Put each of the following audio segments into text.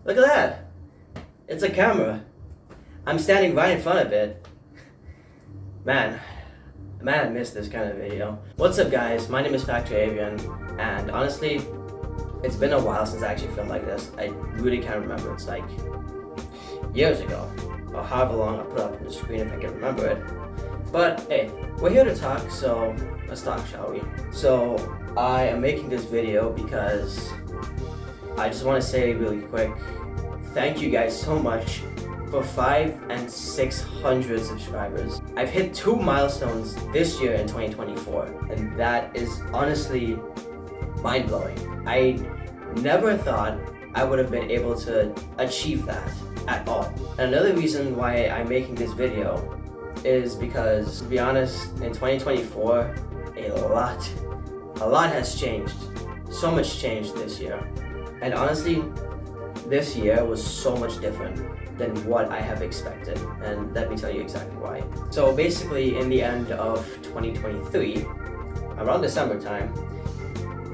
Look at that. It's a camera. I'm standing right in front of it. Man, I missed this kind of video. What's up guys, my name is Factor Avian, and honestly, it's been a while since I actually filmed like this. I really can't remember, it's like years ago, or however long I'll put up on the screen if I can remember it. But hey, we're here to talk, so let's talk, shall we? So, I am making this video because I just want to say really quick, thank you guys so much for 500 and 600 subscribers. I've hit 2 milestones this year in 2024, and that is honestly mind-blowing. I never thought I would have been able to achieve that at all. And another reason why I'm making this video is because, to be honest, in 2024, a lot has changed. So much changed this year. And honestly, this year was so much different than what I have expected, and let me tell you exactly why. So basically, in the end of 2023, around December time,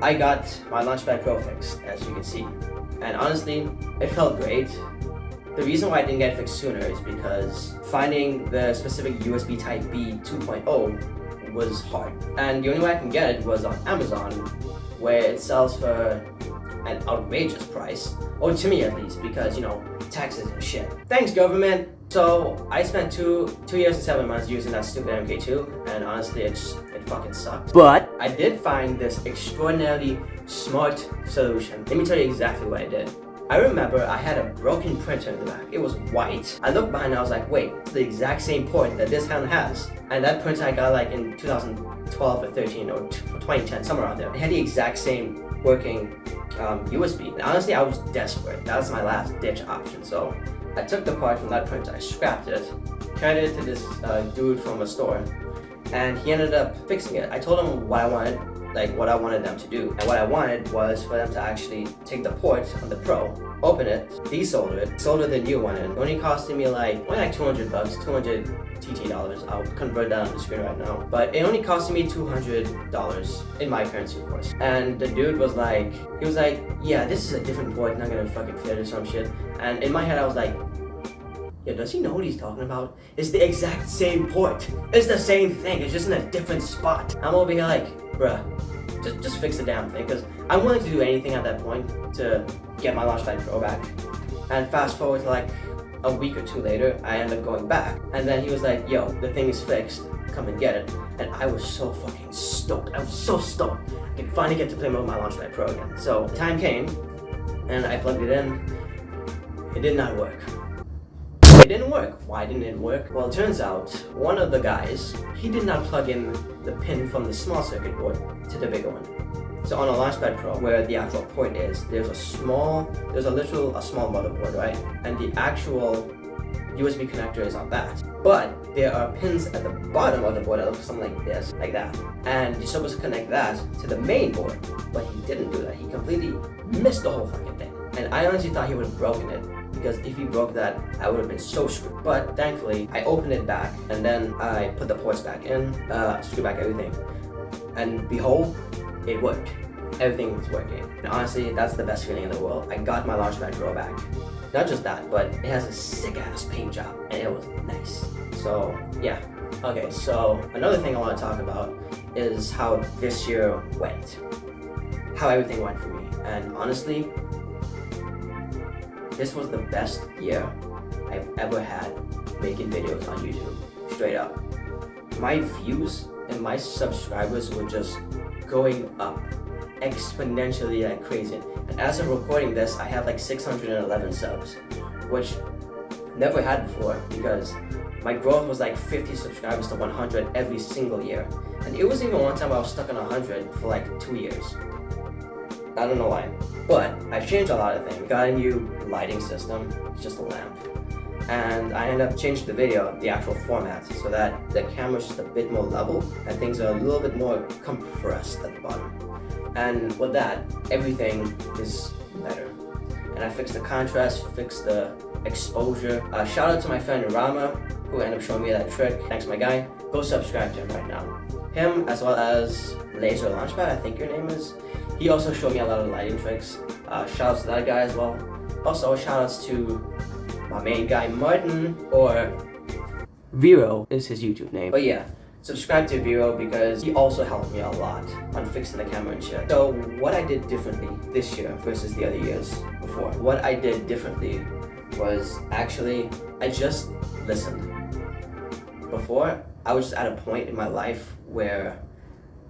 I got my Launchpad Pro fixed, as you can see. And honestly, it felt great. The reason why I didn't get it fixed sooner is because finding the specific USB Type-B 2.0 was hard. And the only way I can get it was on Amazon, where it sells for an outrageous price, or to me at least, because you know, taxes and shit. Thanks government! So I spent two years and 7 months using that stupid MK2, and honestly it fucking sucked. But I did find this extraordinarily smart solution. Let me tell you exactly what I did. I remember I had a broken printer in the back. It was white. I looked behind and I was like, wait, it's the exact same port that this hand has. And that printer I got like in 2012 or 13 or 2010, somewhere around there. It had the exact same working USB. And honestly, I was desperate. That was my last ditch option. So I took the part from that printer, I scrapped it, carried it to this dude from a store, and he ended up fixing it. I told him what I wanted them to do. And what I wanted was for them to actually take the port on the Pro, open it, desolder it, solder the new one in. It only costed me like $200, 200 TT dollars. I'll convert that on the screen right now. But it only costed me $200 in my currency, of course. And the dude was like, yeah, this is a different port, not gonna fucking fit or some shit. And in my head I was like, yeah, does he know what he's talking about? It's the exact same port. It's the same thing, it's just in a different spot. I'm over here like, bruh, just fix the damn thing, because I'm willing to do anything at that point to get my Launchpad Pro back. And fast forward to like a week or two later, I ended up going back. And then he was like, yo, the thing is fixed, come and get it. And I was so fucking stoked. I was so stoked. I could finally get to play with my Launchpad Pro again. So the time came, and I plugged it in. It did not work. It didn't work. Why didn't it work? Well, it turns out one of the guys, he did not plug in the pin from the small circuit board to the bigger one. So on a Launchpad Pro, where the actual port is, there's a small motherboard, right? And the actual USB connector is on that. But there are pins at the bottom of the board that look something like this, like that. And you're supposed to connect that to the main board, but he didn't do that. He completely missed the whole fucking thing. And I honestly thought he would have broken it, because if he broke that, I would have been so screwed. But thankfully, I opened it back, and then I put the ports back in, screwed back everything. And behold, it worked. Everything was working. And honestly, that's the best feeling in the world. I got my Launchpad Pro back. Not just that, but it has a sick-ass paint job, and it was nice. So, yeah. Okay, so another thing I want to talk about is how this year went. How everything went for me. And honestly, this was the best year I've ever had making videos on YouTube. Straight up. My views and my subscribers were just going up exponentially like crazy. And as of recording this, I have like 611 subs, which never had before, because my growth was like 50 subscribers to 100 every single year. And it was even one time I was stuck on 100 for like 2 years. I don't know why. But I changed a lot of things. Got a new lighting system, it's just a lamp. And I ended up changing the video, the actual format, so that the camera's just a bit more level and things are a little bit more compressed at the bottom. And with that, everything is better. And I fixed the contrast, fixed the exposure. Shout out to my friend Rama, who ended up showing me that trick. Thanks my guy. Go subscribe to him right now. Him, as well as Laser Launchpad, I think your name is. He also showed me a lot of lighting tricks. Shout out to that guy as well. Also, shoutouts to my main guy Martin, or Vero is his YouTube name. But yeah, subscribe to Vero because he also helped me a lot on fixing the camera and shit. So what I did differently this year versus the other years before. What I did differently was actually, I just listened. Before, I was just at a point in my life where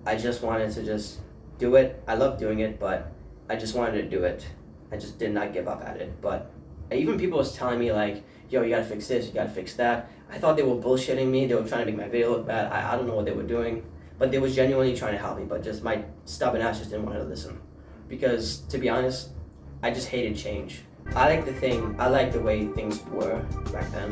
I just wanted to just do it. I love doing it, but I just wanted to do it. I just did not give up at it. But even people was telling me like, yo, you gotta fix this, you gotta fix that. I thought they were bullshitting me. They were trying to make my video look bad. I don't know what they were doing. But they was genuinely trying to help me, but just my stubborn ass just didn't want to listen. Because, to be honest, I just hated change. I like the way things were back then.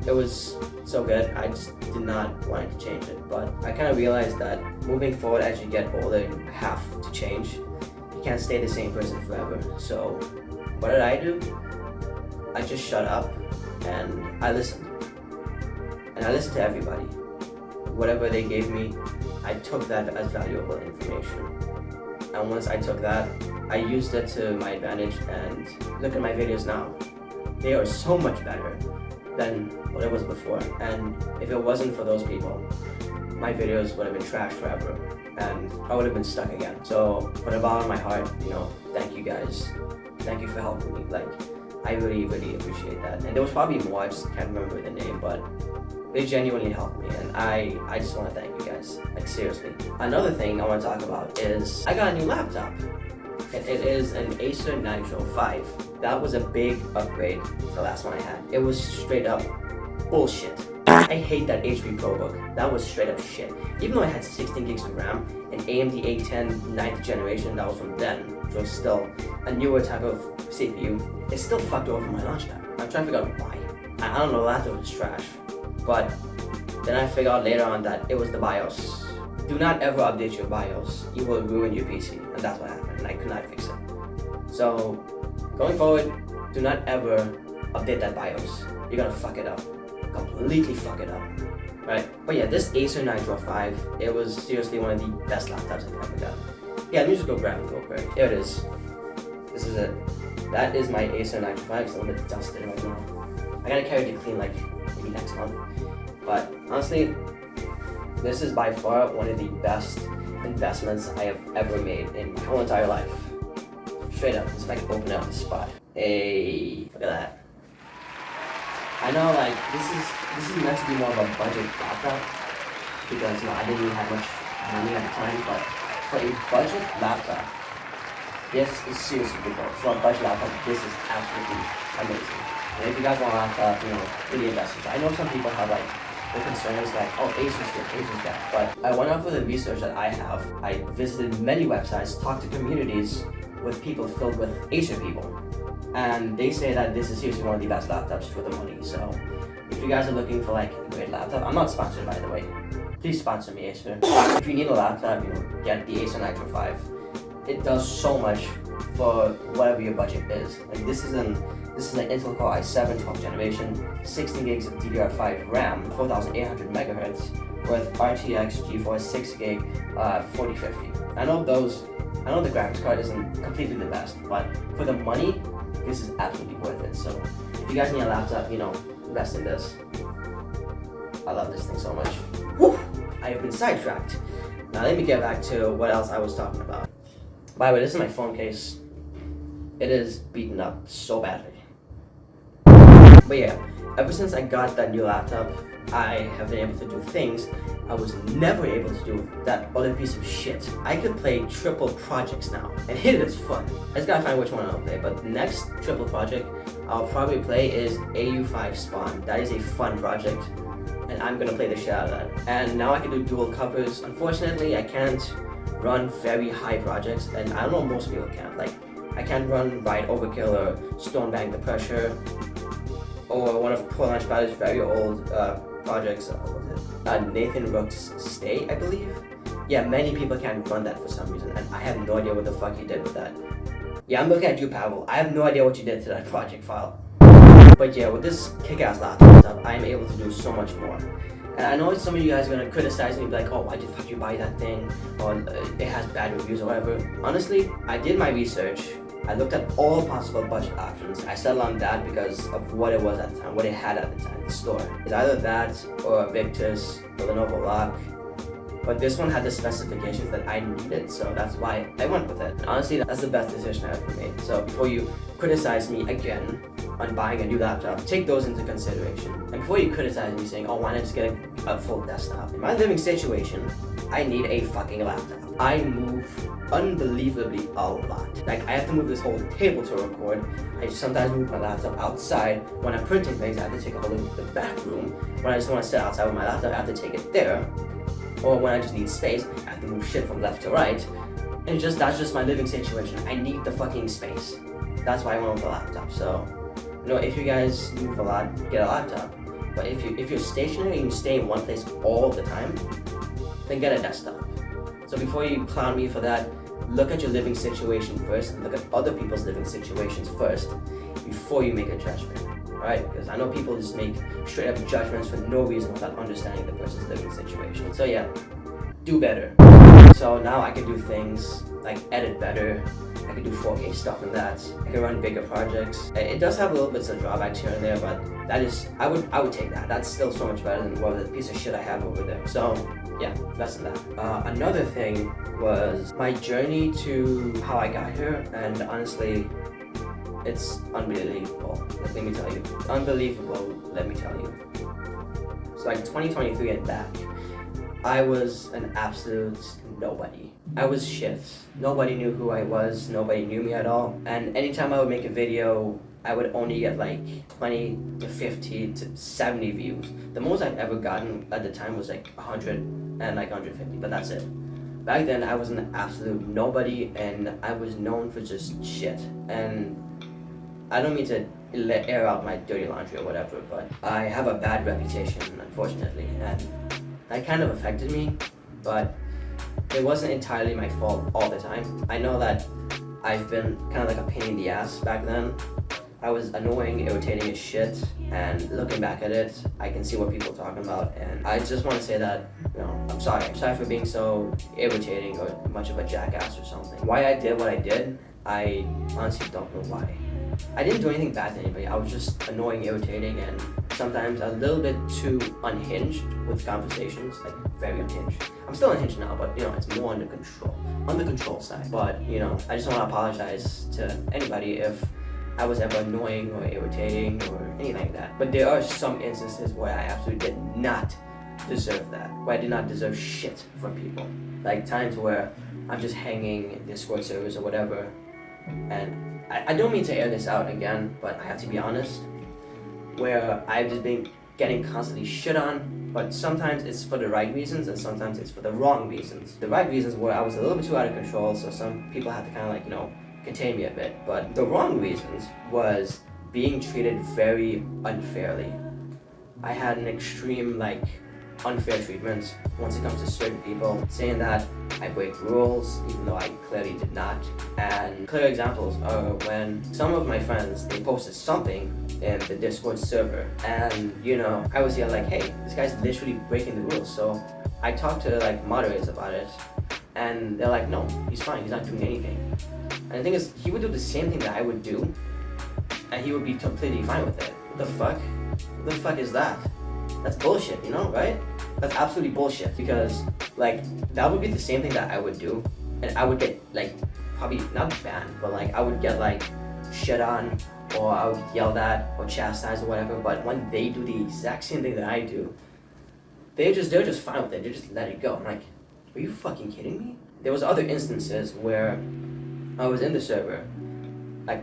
It was so good, I just did not want to change it. But I kind of realized that moving forward as you get older, you have to change. You can't stay the same person forever. So, what did I do? I just shut up and I listened. And I listened to everybody. Whatever they gave me, I took that as valuable information. And once I took that, I used it to my advantage, and look at my videos now. They are so much better than what it was before. And if it wasn't for those people, my videos would have been trashed forever and I would have been stuck again. So from the bottom of my heart, thank you guys. Thank you for helping me. Like, I really, really appreciate that. And there was probably more, I just can't remember the name, but they genuinely helped me, and I just want to thank you guys, like seriously. Another thing I want to talk about is I got a new laptop. It is an Acer Nitro 5. That was a big upgrade to the last one I had. It was straight up bullshit. I hate that HP ProBook. That was straight up shit. Even though I had 16 gigs of RAM, an AMD A10 9th generation, that was from then, which was still a newer type of CPU, it still fucked over my launchpad. I'm trying to figure out why. I don't know, the laptop was trash. But then I figured out later on that it was the BIOS. Do not ever update your BIOS. You will ruin your PC, and that's what happened, and I could not fix it. So, going forward, do not ever update that BIOS. You're gonna fuck it up. Completely fuck it up. Right? But yeah, this Acer Nitro 5, it was seriously one of the best laptops I've ever got. Yeah, let me just go grab it real quick. Here it is. This is it. That is my Acer Nitro 5. It's a little bit dusted right now. I gotta carry it to clean like maybe next month. But honestly, this is by far one of the best investments I have ever made in my whole entire life. Straight up, just like open up the spot. Hey, look at that. I know, like, this is meant to be more of a budget laptop because I didn't really have much money at the time, but for a budget laptop, this is seriously good. For a budget laptop, this is absolutely amazing. And if you guys want a laptop, really invest in it. I know some people have like the concerns like, oh, Acer's that. But I went off with the research that I have. I visited many websites, talked to communities with people filled with Acer people. And they say that this is seriously one of the best laptops for the money. So if you guys are looking for like a great laptop, I'm not sponsored by the way. Please sponsor me, Acer. If you need a laptop, get the Acer Nitro 5. It does so much for whatever your budget is. Like this is an Intel Core i7 12th generation, 16 gigs of DDR5 RAM, 4800 megahertz, with RTX GeForce 6 gig 4050. I know the graphics card isn't completely the best, but for the money, this is absolutely worth it. So if you guys need a laptop, invest in this. I love this thing so much. Whew, I have been sidetracked. Now let me get back to what else I was talking about. By the way, this is my phone case. It is beaten up so badly. But yeah, ever since I got that new laptop, I have been able to do things I was never able to do with that other piece of shit. I could play triple projects now, and it is fun. I just gotta find which one I'll play, but the next triple project I'll probably play is AU5 Spawn. That is a fun project, and I'm gonna play the shit out of that. And now I can do dual covers. Unfortunately, I can't run very high projects, and I don't know most people can. Like, I can't run Ride Overkill or Stonebank the Pressure, or one of Poor Lunch Batter's very old projects, what was it? Nathan Rook's Stay, I believe? Yeah, many people can't run that for some reason, and I have no idea what the fuck he did with that. Yeah, I'm looking at you, Pavel. I have no idea what you did to that project file. But yeah, with this kick-ass laptop, I am able to do so much more. And I know some of you guys are gonna criticize me, be like, oh, why the fuck you buy that thing? Or it has bad reviews or whatever. Honestly, I did my research, I looked at all possible budget options. I settled on that because of what it was at the time, what it had at the time, the store. It's either that or Victor's Lenovo lock. But this one had the specifications that I needed, so that's why I went with it. And honestly, that's the best decision I ever made. So before you criticize me again on buying a new laptop, take those into consideration. And before you criticize me saying, oh, why not just get a full desktop? In my living situation, I need a fucking laptop. I move unbelievably a lot. Like, I have to move this whole table to record. I sometimes move my laptop outside. When I'm printing things, I have to take it all to the back room. When I just want to sit outside with my laptop, I have to take it there. Or when I just need space, I have to move shit from left to right. And that's just my living situation. I need the fucking space. That's why I went with a laptop. So, if you guys move a lot, get a laptop. But if you're stationary and you stay in one place all the time, then get a desktop. So before you clown me for that, look at your living situation first, and look at other people's living situations first before you make a judgment. Right? Because I know people just make straight up judgments for no reason without understanding the person's living situation. So yeah, do better. So now I can do things like edit better. I can do 4K stuff in that. I can run bigger projects. It does have a little bits of drawbacks here and there, but that is, I would take that. That's still so much better than the piece of shit I have over there. So yeah, less than that. Another thing was my journey to how I got here, and honestly, it's unbelievable, let me tell you. Unbelievable, let me tell you. So like 2023 and back, I was an absolute nobody. I was shit. Nobody knew who I was, nobody knew me at all. And anytime I would make a video, I would only get like 20 to 50 to 70 views. The most I've ever gotten at the time was like 100 and like 150, but that's it. Back then, I was an absolute nobody, and I was known for just shit. And I don't mean to air out my dirty laundry or whatever, but I have a bad reputation, unfortunately, and that kind of affected me, but it wasn't entirely my fault all the time. I know that I've been kind of like a pain in the ass back then. I was annoying, irritating as shit, and looking back at it, I can see what people are talking about, and I just want to say that, I'm sorry. I'm sorry for being so irritating or much of a jackass or something. Why I did what I did, I honestly don't know why. I didn't do anything bad to anybody. I was just annoying, irritating, and sometimes a little bit too unhinged with conversations, like very unhinged. I'm still unhinged now, but it's more under control side. But I just want to apologize to anybody if I was ever annoying or irritating or anything like that. But there are some instances where I absolutely did not deserve that, where I did not deserve shit from people. Like times where I'm just hanging in Discord servers or whatever, and I don't mean to air this out again, but I have to be honest, where I've just been getting constantly shit on, but sometimes it's for the right reasons and sometimes it's for the wrong reasons. The right reasons were I was a little bit too out of control, so some people had to kind of contain me a bit, but the wrong reasons was being treated very unfairly. I had an extreme unfair treatment once it comes to certain people, saying that I break rules even though I clearly did not. And clear examples are when some of my friends, they posted something in the Discord server, and I was here like, hey, this guy's literally breaking the rules. So I talked to moderators about it, and they're like, no, he's fine, he's not doing anything. And the thing is, he would do the same thing that I would do, and he would be completely fine with it. What the fuck? What the fuck is that? That's bullshit, right? That's absolutely bullshit, because that would be the same thing that I would do, and I would get probably not banned, but I would get shit on, or I would get yelled at or chastised or whatever. But when they do the exact same thing that I do, they're just fine with it. They just let it go. I'm like, are you fucking kidding me? There was other instances where I was in the server,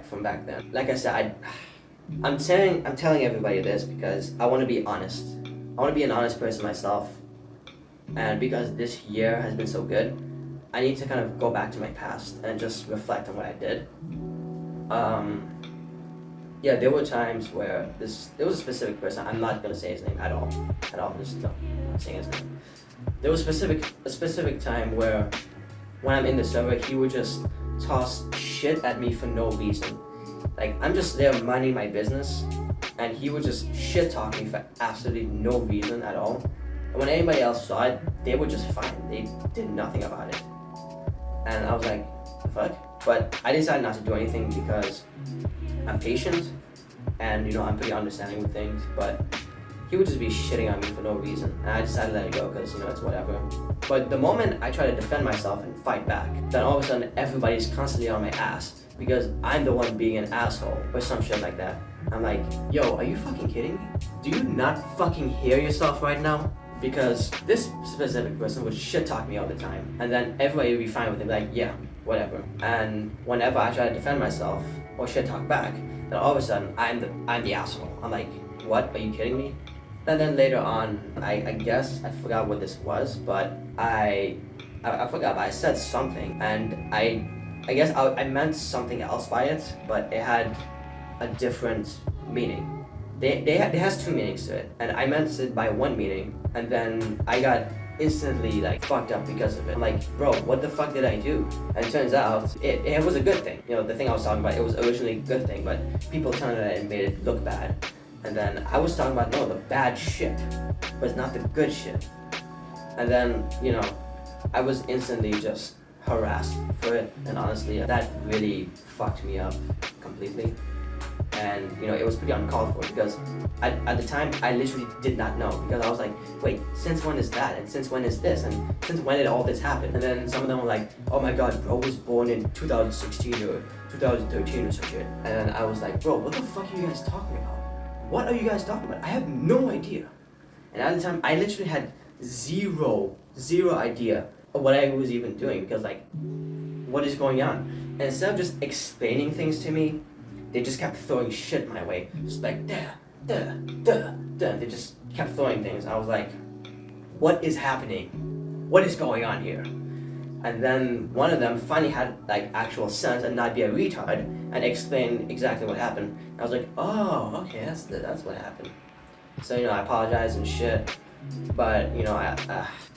from back then. Like I said, I'm telling everybody this because I want to be honest. I want to be an honest person myself, and because this year has been so good, I need to kind of go back to my past and just reflect on what I did. Yeah, there were times where there was a specific person. I'm not gonna say his name at all. Just no, I'm not saying his name. There was a specific time where, when I'm in the server, he would just toss shit at me for no reason. I'm just there minding my business, and he would just shit talk me for absolutely no reason at all. And when anybody else saw it, they were just fine. They did nothing about it. And I was like, the fuck? But I decided not to do anything because I'm patient and I'm pretty understanding with things, but he would just be shitting on me for no reason, and I decided to let it go because it's whatever. But the moment I try to defend myself and fight back, then all of a sudden everybody's constantly on my ass because I'm the one being an asshole or some shit like that. I'm like, yo, are you fucking kidding me? Do you not fucking hear yourself right now? Because this specific person would shit talk me all the time, and then everybody would be fine with it, like, yeah, whatever. And whenever I try to defend myself or shit talk back, then all of a sudden I'm the asshole. I'm like, what? Are you kidding me? And then later on, I guess I forgot what this was, but I forgot, but I said something, and I guess I meant something else by it, but it had a different meaning. It has two meanings to it, and I meant it by one meaning, and then I got instantly like fucked up because of it. I'm like, bro, what the fuck did I do? And it turns out it was a good thing. The thing I was talking about, it was originally a good thing, but people turned it and made it look bad. And then I was talking about, no, the bad shit, but it's not the good shit. And then, I was instantly just harassed for it, and honestly, that really fucked me up completely. And, it was pretty uncalled for because at the time, I literally did not know, because I was like, wait, since when is that? And since when is this? And since when did all this happen? And then some of them were like, oh my god, bro was born in 2016 or 2013 or some shit. And then I was like, bro, what the fuck are you guys talking about? What are you guys talking about? I have no idea. And at the time, I literally had zero idea of what I was even doing, because like, what is going on? And instead of just explaining things to me, they just kept throwing shit my way. Just like, They just kept throwing things. I was like, what is happening? What is going on here? And then one of them finally had like actual sense and not be a retard and explain exactly what happened. I was like, oh, okay, that's what happened. So I apologized and shit, but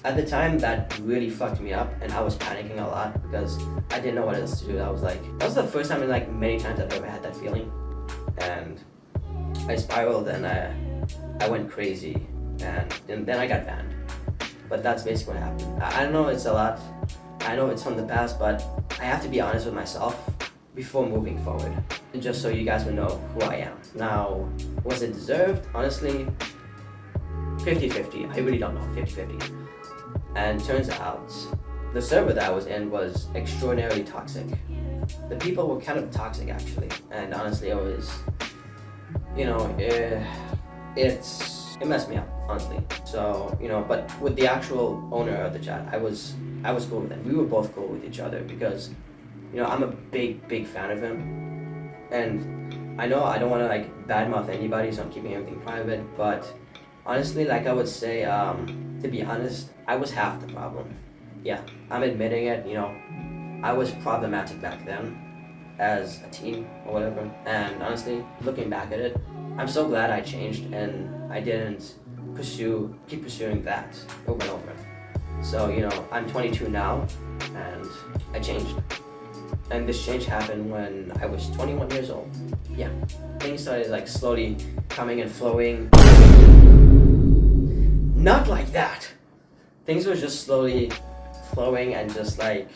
at the time that really fucked me up, and I was panicking a lot because I didn't know what else to do. I was like, that was the first time in like many times I've ever had that feeling, and I spiraled and I went crazy, and then I got banned. But that's basically what happened. I know it's a lot. I know it's from the past, but I have to be honest with myself before moving forward, just so you guys will know who I am. Now, was it deserved? Honestly, 50-50. I really don't know, 50-50. And turns out, the server that I was in was extraordinarily toxic. The people were kind of toxic, actually. And honestly, it was, it messed me up, honestly. So, but with the actual owner of the chat, I was cool with him. We were both cool with each other because, I'm a big fan of him. And I know I don't want to like badmouth anybody, so I'm keeping everything private. But honestly, like I would say, to be honest, I was half the problem. Yeah, I'm admitting it. I was problematic back then as a teen or whatever. And honestly, looking back at it, I'm so glad I changed and I didn't keep pursuing that over and over. So, I'm 22 now and I changed. And this change happened when I was 21 years old. Yeah, things started like slowly coming and flowing. Not like that. Things were just slowly flowing, and just like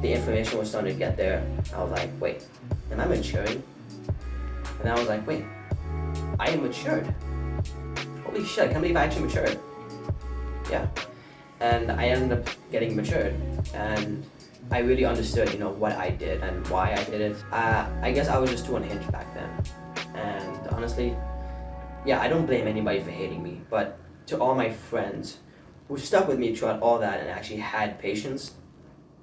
the information was starting to get there. I was like, wait, am I maturing? And I was like, wait, I am matured. Holy shit, I can't believe I actually matured. Yeah. And I ended up getting matured, and I really understood, what I did and why I did it. I guess I was just too unhinged back then. And honestly, yeah, I don't blame anybody for hating me, but to all my friends who stuck with me throughout all that and actually had patience,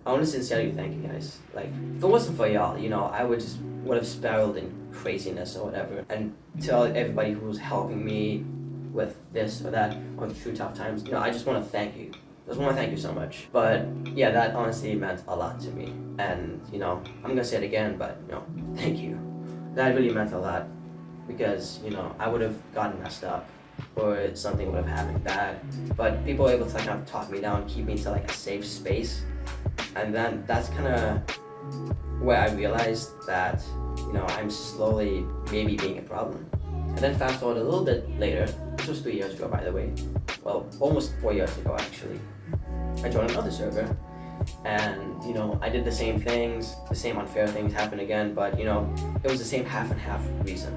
I want to sincerely thank you guys. Like, if it wasn't for y'all, I would have spiraled in craziness or whatever. And tell everybody who was helping me with this or that or through tough times, I just want to thank you. I just want to thank you so much. But yeah, that honestly meant a lot to me. And, I'm going to say it again, but, thank you. That really meant a lot because, I would have gotten messed up or something would have happened bad. But people were able to kind of talk me down, keep me to like a safe space. And then that's kind of where I realized that, I'm slowly maybe being a problem. And then fast forward a little bit later, this was 3 years ago, by the way. Well, almost 4 years ago, actually. I joined another server, And, you know, I did the same things, the same unfair things happened again, but, you know, it was the same half and half reason.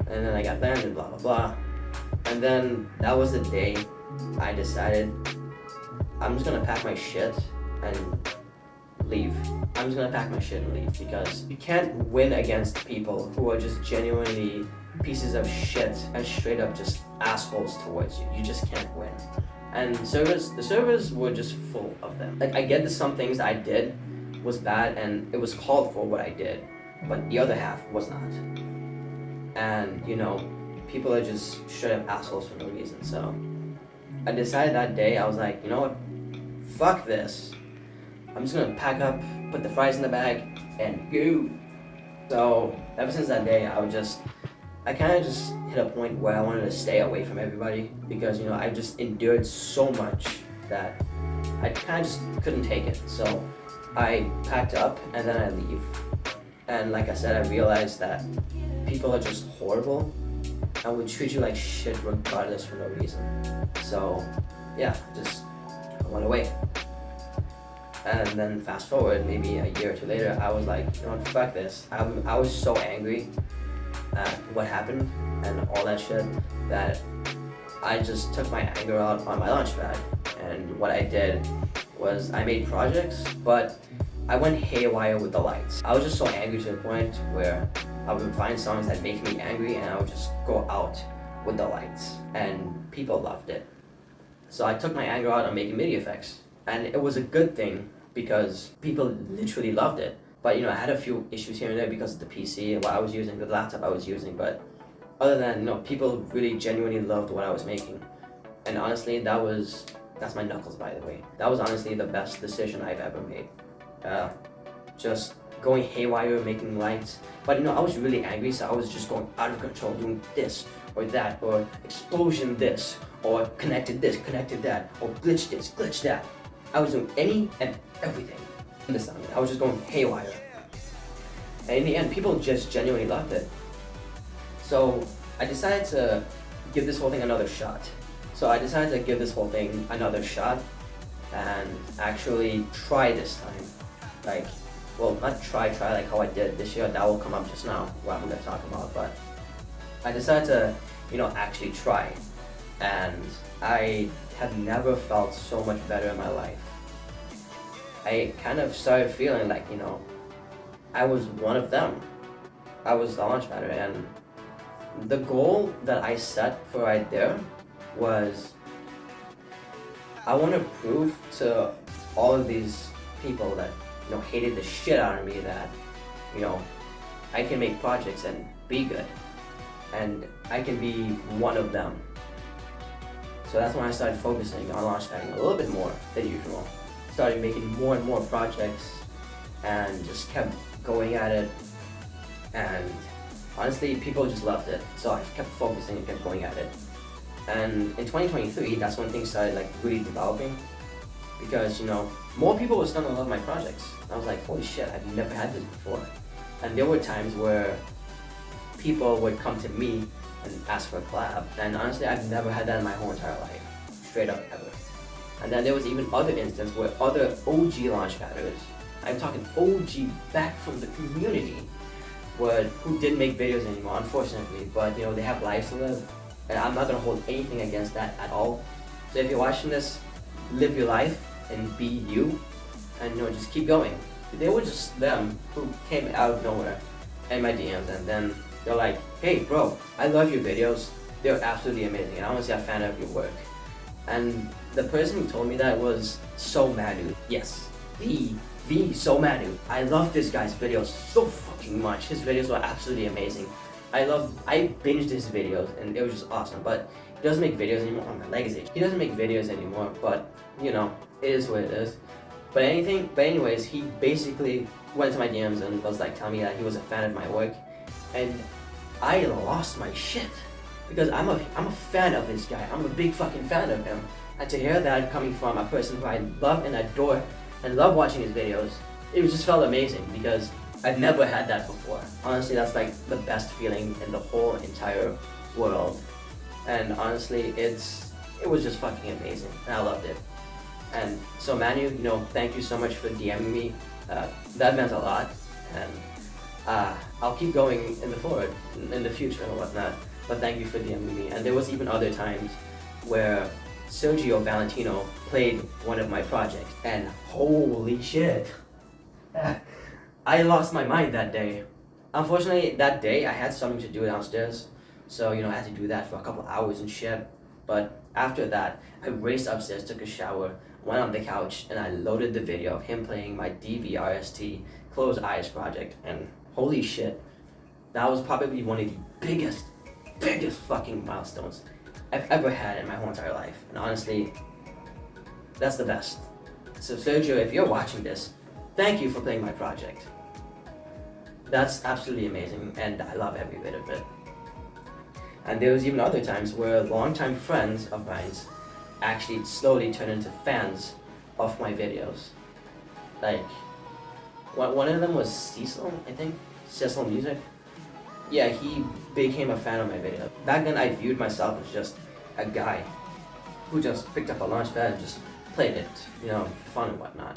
And then I got banned and blah, blah, blah. And then that was the day I decided I'm just gonna pack my shit and leave. I'm just gonna pack my shit and leave, because you can't win against people who are just genuinely pieces of shit and straight up just assholes towards you. You just can't win. And the servers were just full of them. Like, I get that some things I did was bad and it was called for what I did, but the other half was not. And, you know, people are just straight up assholes for no reason. So I decided that day, I was like, you know what, fuck this. I'm just gonna pack up, put the fries in the bag, and go. So ever since that day, I kind of just hit a point where I wanted to stay away from everybody, because, you know, I just endured so much that I kind of just couldn't take it. So I packed up and then I leave. And like I said, I realized that people are just horrible and would treat you like shit regardless for no reason. So yeah, I went away. And then fast forward maybe a year or two later, I was like, you know what, fuck this. I was so angry at what happened and all that shit that I just took my anger out on my launchpad. And what I did was I made projects, but I went haywire with the lights. I was just so angry to the point where I would find songs that make me angry and I would just go out with the lights, and people loved it. So I took my anger out on making MIDI effects, and it was a good thing because people literally loved it. But, you know, I had a few issues here and there because of the PC and what I was using, the laptop I was using, but other than, you know, people really genuinely loved what I was making. And honestly, that's my knuckles, by the way. That was honestly the best decision I've ever made. Just going haywire, making lights. But, you know, I was really angry, so I was just going out of control, doing this or that, or explosion this, or connected this, connected that, or glitch this, glitch that. I was doing any and everything in the sound. I was just going haywire. And in the end, people just genuinely loved it. So I decided to give this whole thing another shot. And actually try this time. Like, well, not try like how I did this year. That will come up just now, what I'm gonna talk about. But I decided to, you know, actually try. And I have never felt so much better in my life. I kind of started feeling like, you know, I was one of them. I was the launchpadder, and the goal that I set for right there was I want to prove to all of these people that, you know, hated the shit out of me that, you know, I can make projects and be good, and I can be one of them. So that's when I started focusing on launchpadding a little bit more than usual. Started making more and more projects and just kept going at it, and honestly people just loved it, so I kept focusing and kept going at it. And in 2023, that's when things started like really developing, because, you know, more people were starting to love my projects. I was like, holy shit, I've never had this before. And there were times where people would come to me and ask for a collab, and honestly I've never had that in my whole entire life, straight up ever. And then there was even other instances where other OG launchpadders, I'm talking OG back from the community, who didn't make videos anymore, unfortunately, but, you know, they have lives to live, and I'm not gonna hold anything against that at all. So if you're watching this, live your life and be you, and, you know, just keep going. They were just them who came out of nowhere in my DMs, and then they're like, hey bro, I love your videos, they're absolutely amazing, and I want to say I'm a fan of your work. And the person who told me that was So Manu. Yes, the So Manu. I love this guy's videos so fucking much. His videos were absolutely amazing. I binged his videos and it was just awesome, but he doesn't make videos anymore. Oh, my leg is itchy. He doesn't make videos anymore, but, you know, it is what it is. But anyways, he basically went to my DMs and was like telling me that he was a fan of my work, and I lost my shit. Because I'm a fan of this guy. I'm a big fucking fan of him. And to hear that coming from a person who I love and adore and love watching his videos, it just felt amazing, because I've never had that before. Honestly, that's like the best feeling in the whole entire world. And honestly, it was just fucking amazing, and I loved it. And so Manu, thank you so much for DMing me. That meant a lot, and I'll keep going in the future and whatnot. But thank you for DMing me. And there was even other times where Sergio Valentino played one of my projects, and holy shit, I lost my mind that day. Unfortunately, that day I had something to do downstairs, so I had to do that for a couple hours and shit. But after that, I raced upstairs, took a shower, went on the couch, and I loaded the video of him playing my DVRST Close Eyes project. And holy shit, that was probably one of the biggest fucking milestones I've ever had in my whole entire life. And honestly, that's the best. So Sergio, if you're watching this, thank you for playing my project. That's absolutely amazing, and I love every bit of it. And there was even other times where longtime friends of mine actually slowly turned into fans of my videos. Like, one of them was Cecil, I think. Cecil Music. Yeah, he became a fan of my video. Back then, I viewed myself as just a guy who just picked up a launchpad and just played it, fun and whatnot.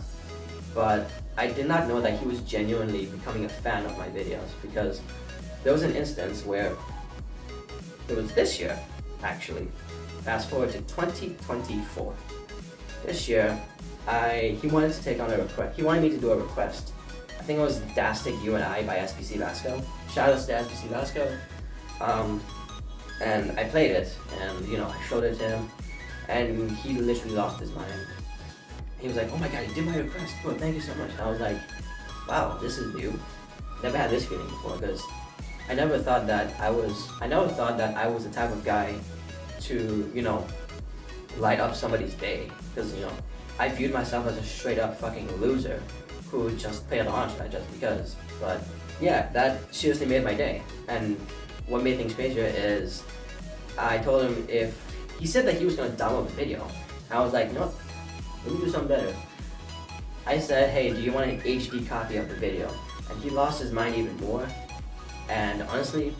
But I did not know that he was genuinely becoming a fan of my videos, because there was an instance where it was this year, actually. Fast forward to 2024. This year, he wanted to take on a request. He wanted me to do a request. I think it was Dastic You and I by SBC Vasco. Shout out to SBC Vasco. And I played it, and I showed it to him, and he literally lost his mind. He was like, "Oh my god, you did my request, bro, thank you so much." And I was like, wow, this is new. Never had this feeling before, because I never thought that I was the type of guy to, light up somebody's day. Because, I viewed myself as a straight up fucking loser who just played a launchpad just because. But yeah, that seriously made my day. And what made things crazier is I told him he said that he was gonna download the video. I was like, no, let me do something better. I said, hey, do you want an HD copy of the video? And he lost his mind even more. And honestly,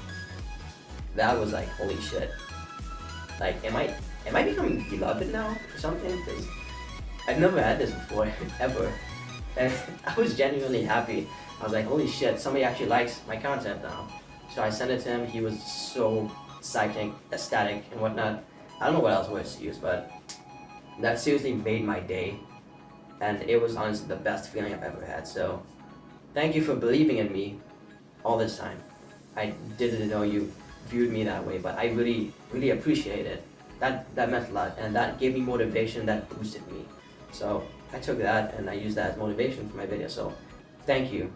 that was like, holy shit. Like, am I becoming beloved now or something? Because I've never had this before, ever. And I was genuinely happy. I was like, holy shit, somebody actually likes my content now. So I sent it to him. He was so psychic, ecstatic, and whatnot. I don't know what else words to use, but that seriously made my day. And it was honestly the best feeling I've ever had. So thank you for believing in me all this time. I didn't know you viewed me that way, but I really, really appreciate it. That meant a lot, and that gave me motivation, that boosted me. So I took that and I used that as motivation for my video. So thank you.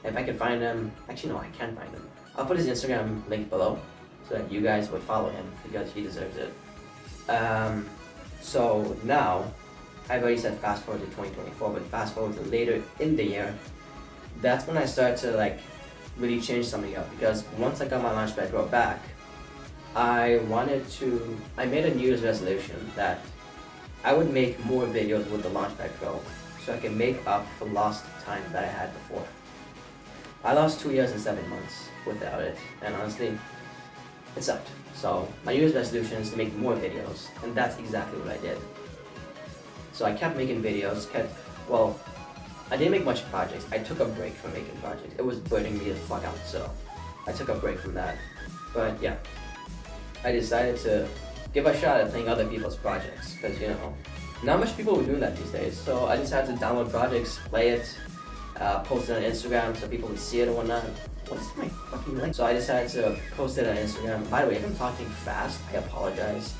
If I could find him, actually no, I can find him. I'll put his Instagram link below so that you guys would follow him, because he deserves it. So now, I've already said fast forward to 2024, but fast forward to later in the year, that's when I started to really change something up, because once I got my Launchpad Pro back, I made a New Year's resolution that I would make more videos with the Launchpad Pro so I can make up for lost time that I had before. I lost 2 years and 7 months without it, and honestly, it sucked. So my New Year's resolution is to make more videos, and that's exactly what I did. So I kept making videos, I didn't make much projects. I took a break from making projects. It was burning me the fuck out, so I took a break from that. But yeah, I decided to give a shot at playing other people's projects, because not much people were doing that these days. So I decided to download projects, play it, post it on Instagram so people would see it and whatnot. What is my fucking link? So I decided to post it on Instagram. By the way, if I'm talking fast, I apologize.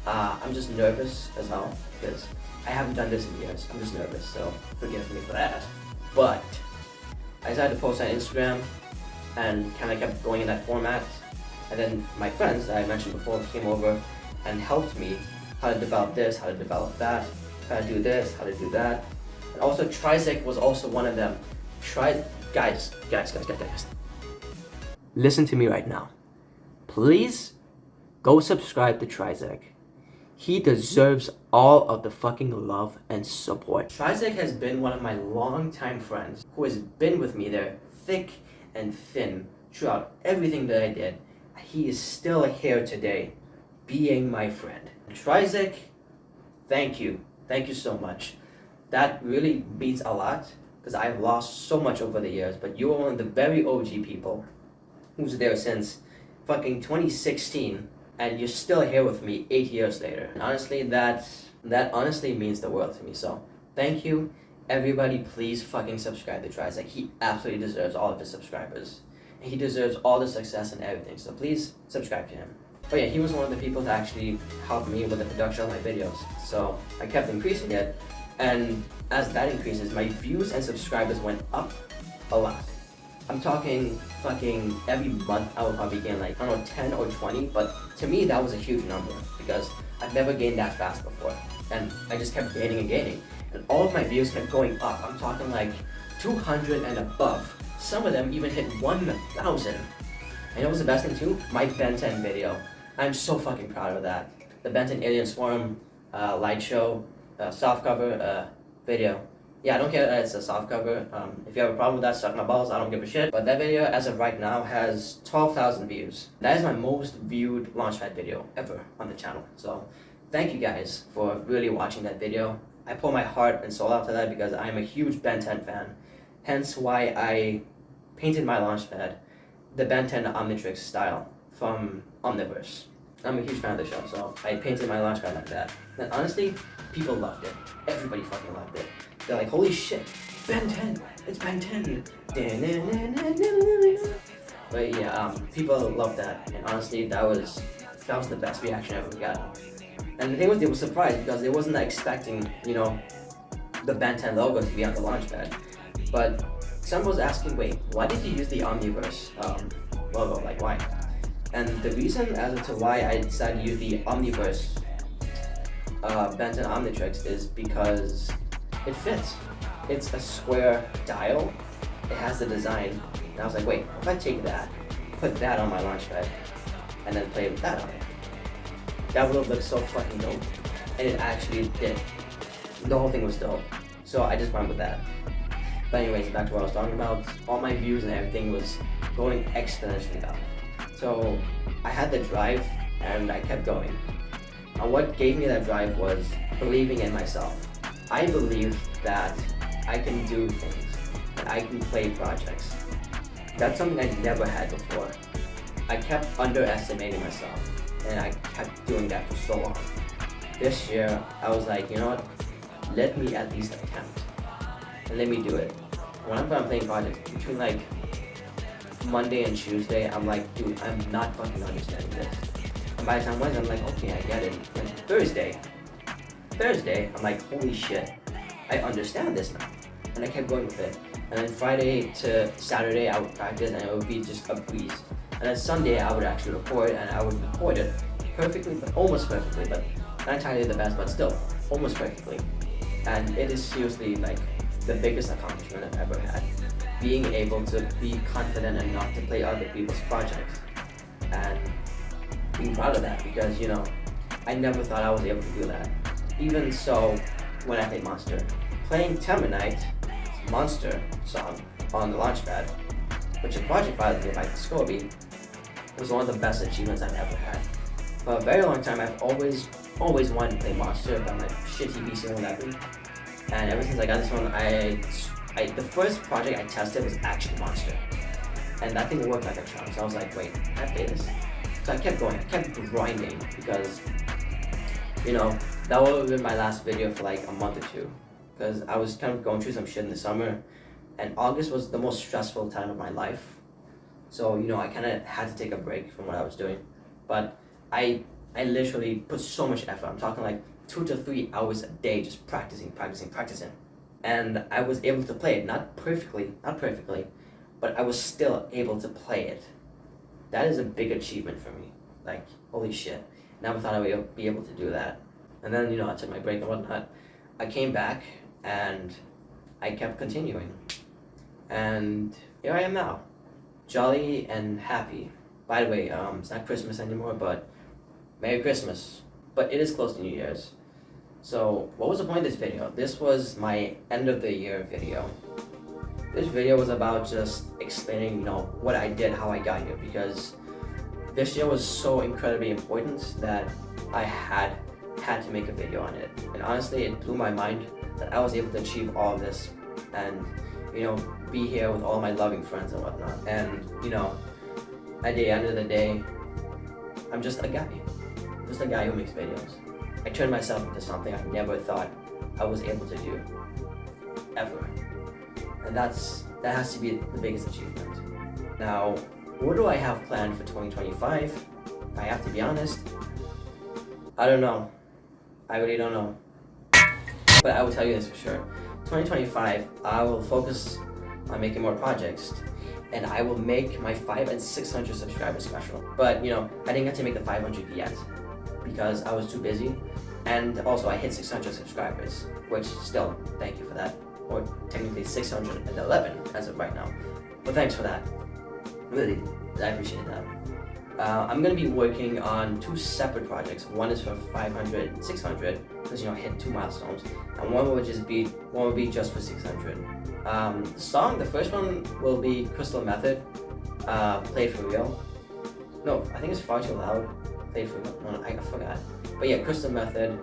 I'm just nervous as hell, because I haven't done this in years. I'm just nervous, so forgive me for that. But I decided to post on Instagram and kind of kept going in that format. And then my friends that I mentioned before came over and helped me how to develop this, how to develop that, how to do this, how to do that. And also Trizek was also one of them. Guys. Listen to me right now. Please go subscribe to Trizek. He deserves all of the fucking love and support. Trizek has been one of my longtime friends who has been with me there thick and thin throughout everything that I did. He is still here today, being my friend. Trizek, thank you Thank you so much. That really means a lot because I've lost so much over the years, but you are one of the very OG people who's there since fucking 2016, and you're still here with me 8 years later. And honestly, that honestly means the world to me. So thank you. Everybody, please fucking subscribe to Tries. Like, he absolutely deserves all of his subscribers. He deserves all the success and everything. So please subscribe to him. But yeah, he was one of the people to actually help me with the production of my videos. So I kept increasing it, and as that increases, my views and subscribers went up a lot. I'm talking fucking every month I would probably gain like, I don't know, 10 or 20, but to me that was a huge number because I've never gained that fast before. And I just kept gaining and gaining. And all of my views kept going up. I'm talking like 200 and above. Some of them even hit 1,000. And you know what's the best thing too? My Ben 10 video. I'm so fucking proud of that. The Ben 10 Alien Swarm light show soft cover video. Yeah, I don't care that it's a soft cover. If you have a problem with that, suck my balls, I don't give a shit. But that video, as of right now, has 12,000 views. That is my most viewed Launchpad video ever on the channel. So thank you guys for really watching that video. I pour my heart and soul out to that because I'm a huge Ben 10 fan. Hence why I painted my Launchpad the Ben 10 Omnitrix style from Omniverse. I'm a huge fan of the show, so I painted my Launchpad like that. And honestly, people loved it. Everybody fucking loved it. They're like, holy shit, Ben 10, it's Ben 10. But yeah, people loved that, and honestly, that was the best reaction I ever got. And the thing was, they were surprised because they wasn't expecting, you know, the Ben 10 logo to be on the Launchpad. But someone was asking, wait, why did you use the Omniverse logo? Like, why? And the reason as to why I decided to use the Omniverse Ben 10 Omnitrix is because it fits. It's a square dial. It has the design. And I was like, wait, if I take that, put that on my Launchpad, and then play with that on it, that would have looked so fucking dope. And it actually did. The whole thing was dope. So I just went with that. But anyways, back to what I was talking about. All my views and everything was going exponentially up. So I had the drive and I kept going. And what gave me that drive was believing in myself. I believe that I can do things, that I can play projects. That's something I never had before. I kept underestimating myself, and I kept doing that for so long. This year, I was like, you know what? Let me at least attempt, and let me do it. Whenever I'm playing projects, between like Monday and Tuesday, I'm like, dude, I'm not fucking understanding this. And by the time Wednesday, I'm like, okay, I get it. And Thursday, I'm like, holy shit, I understand this now. And I kept going with it. And then Friday to Saturday, I would practice and it would be just a breeze. And then Sunday, I would actually record and I would record it perfectly, but almost perfectly, but not entirely the best, but still, almost perfectly. And it is seriously like the biggest accomplishment I've ever had. Being able to be confident enough to play other people's projects. And being proud of that because, you know, I never thought I was able to do that. Even so, when I played Monster, playing Terminite Monster song on the Launchpad, which is Project Violet by Scoby, was one of the best achievements I've ever had. For a very long time, I've always wanted to play Monster, but my shitty PC won't let me. And ever since I got this one, the first project I tested was actually Monster. And that thing worked like a charm, so I was like, wait, can I play this? So I kept going, I kept grinding, because, you know, that would have been my last video for like a month or two. Because I was kind of going through some shit in the summer, and August was the most stressful time of my life. So, you know, I kind of had to take a break from what I was doing. But I literally put so much effort. I'm talking like 2 to 3 hours a day just practicing. And I was able to play it, not perfectly, but I was still able to play it. That is a big achievement for me. Like, holy shit. Never thought I would be able to do that. And then, you know, I took my break and whatnot. I came back and I kept continuing. And here I am now. Jolly and happy. By the way, it's not Christmas anymore, but Merry Christmas. But it is close to New Year's. So, what was the point of this video? This was my end of the year video. This video was about just explaining, you know, what I did, how I got here, because this year was so incredibly important that I had had to make a video on it. And honestly, it blew my mind that I was able to achieve all of this and, be here with all my loving friends and whatnot. And, at the end of the day, I'm just a guy who makes videos. I turned myself into something I never thought I was able to do, ever. And that has to be the biggest achievement. Now, what do I have planned for 2025? I have to be honest, I don't know. I really don't know. But I will tell you this for sure. 2025, I will focus on making more projects, and I will make my 500 and 600 subscriber special. But I didn't get to make the 500 yet because I was too busy, and also I hit 600 subscribers, which still, thank you for that. Or technically 611 as of right now. But thanks for that. Really, I appreciate that. I'm gonna be working on 2 separate projects. One is for 500 and 600, because hit 2 milestones, and one will be just for 600. The first one will be Crystal Method, Played for Real. No, I think it's Far Too Loud. Played for Real. No, I forgot. But yeah, Crystal Method,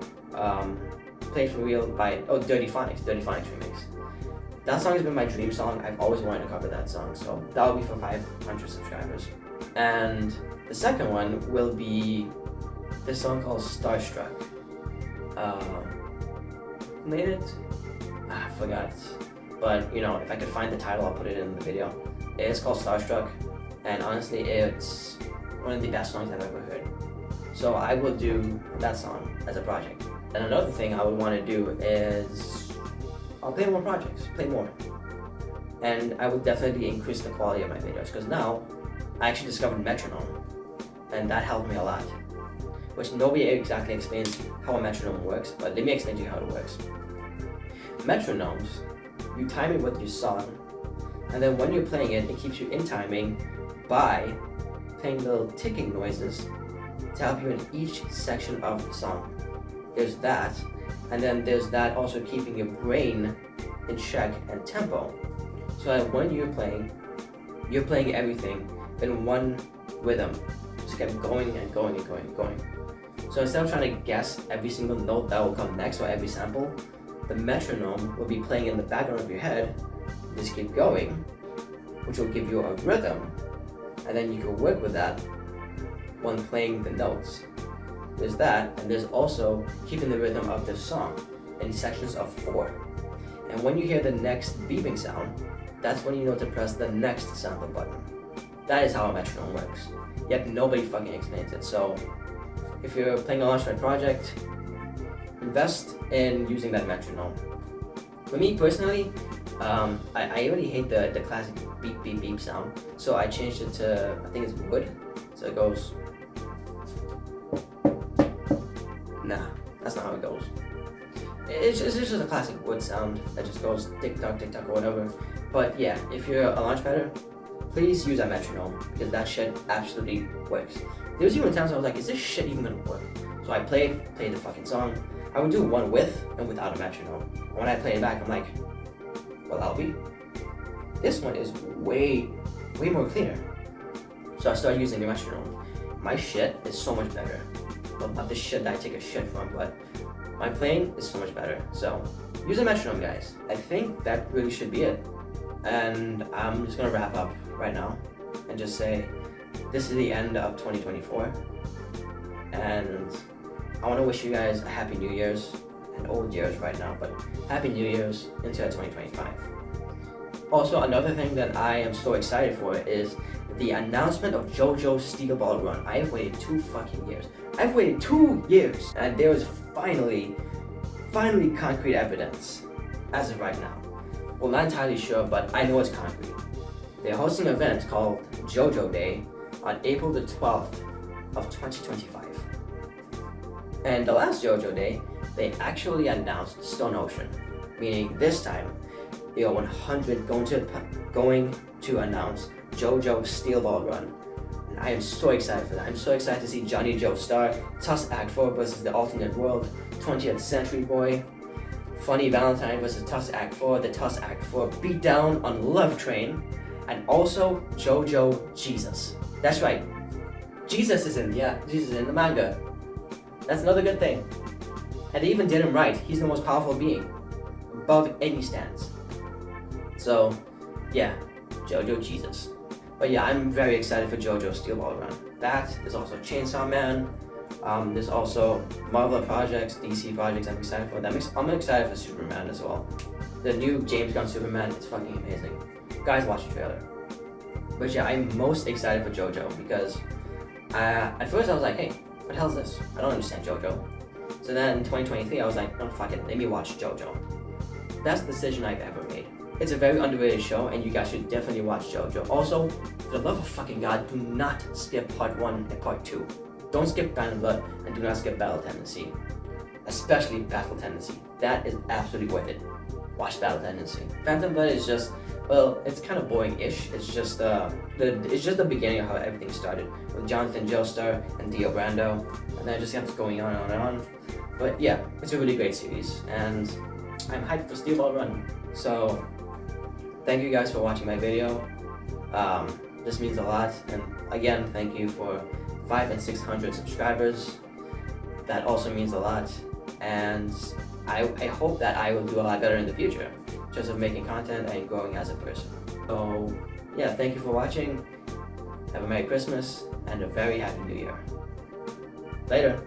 Played for Real by Dirty Phonics remix. That song has been my dream song. I've always wanted to cover that song, so that will be for 500 subscribers. And the second one will be this song called Starstruck. Who made it? I forgot. But if I could find the title, I'll put it in the video. It's called Starstruck, and honestly, it's one of the best songs I've ever heard. So I will do that song as a project. And another thing I would want to do is I'll play more projects, play more. And I will definitely increase the quality of my videos, because now I actually discovered metronome, and that helped me a lot. Which nobody exactly explains how a metronome works, but let me explain to you how it works. Metronomes, you time it with your song, and then when you're playing it, it keeps you in timing by playing little ticking noises to help you in each section of the song. There's that, and then there's that also keeping your brain in check and tempo, so that when you're playing everything in one rhythm. Just kept going and going and going and going. So instead of trying to guess every single note that will come next or every sample, the metronome will be playing in the background of your head. Just keep going, which will give you a rhythm, and then you can work with that when playing the notes. There's that, and there's also keeping the rhythm of the song in sections of 4. And when you hear the next beeping sound, that's when you know to press the next sample button. That is how a metronome works. Yet nobody fucking explains it. So if you're playing a Launchpad project, invest in using that metronome. For me personally, I really hate the classic beep beep beep sound. So I changed it to, I think it's wood. So it goes. Nah, that's not how it goes. It's just a classic wood sound that just goes tick tock or whatever. But yeah, if you're a Launchpadder, please use a metronome, because that shit absolutely works. There was even times I was like, is this shit even gonna work? So I played the fucking song. I would do one with and without a metronome. And when I play it back, I'm like, well, Albie, this one is way more clear. So I started using the metronome. My shit is so much better. Well, not the shit that I take a shit from, but my playing is so much better. So use a metronome, guys. I think that really should be it. And I'm just gonna wrap up right now and just say this is the end of 2024, and I want to wish you guys a happy New Year's and old years right now, but happy New Year's into 2025. Also, another thing that I am so excited for is the announcement of JoJo's Steel Ball Run. I have waited 2 fucking years. I've waited 2 years, and there is finally concrete evidence as of right now. Well, not entirely sure, but I know it's concrete. They're hosting an event called JoJo Day on April the 12th of 2025. And the last JoJo Day, they actually announced Stone Ocean, meaning this time they are 100 going to announce JoJo's Steel Ball Run. And I am so excited for that. I'm so excited to see Johnny Joe Star, Tusk Act 4 versus the Alternate World, 20th Century Boy, Funny Valentine versus Tusk Act 4, the Tusk Act 4 beatdown on Love Train, and also JoJo Jesus. That's right, Jesus is in the manga. That's another good thing. And they even did him right. He's the most powerful being, above any stance. So, yeah, JoJo Jesus. But yeah, I'm very excited for JoJo's Steel Ball Run. That is also Chainsaw Man. There's also Marvel projects, DC projects I'm excited for. I'm excited for Superman as well. The new James Gunn Superman is fucking amazing. Guys, watch the trailer. But yeah, I'm most excited for JoJo because at first I was like, hey, what the hell is this? I don't understand JoJo. So then in 2023, I was like, no, fuck it, let me watch JoJo. Best decision I've ever made. It's a very underrated show, and you guys should definitely watch JoJo. Also, for the love of fucking God, do not skip part 1 and part 2. Don't skip Band of Blood, and do not skip Battle Tendency. Especially Battle Tendency. That is absolutely worth it. Watch Battle Tendency. Phantom Blood is just, well, it's kind of boring-ish. It's just the beginning of how everything started with Jonathan Joestar and Dio Brando, and then it just kept going on and on and on. But yeah, it's a really great series, and I'm hyped for Steel Ball Run. So, thank you guys for watching my video. This means a lot, and again, thank you for 500 and 600 subscribers. That also means a lot, and I hope that I will do a lot better in the future, just of making content and growing as a person. So, yeah, thank you for watching. Have a Merry Christmas and a very Happy New Year. Later.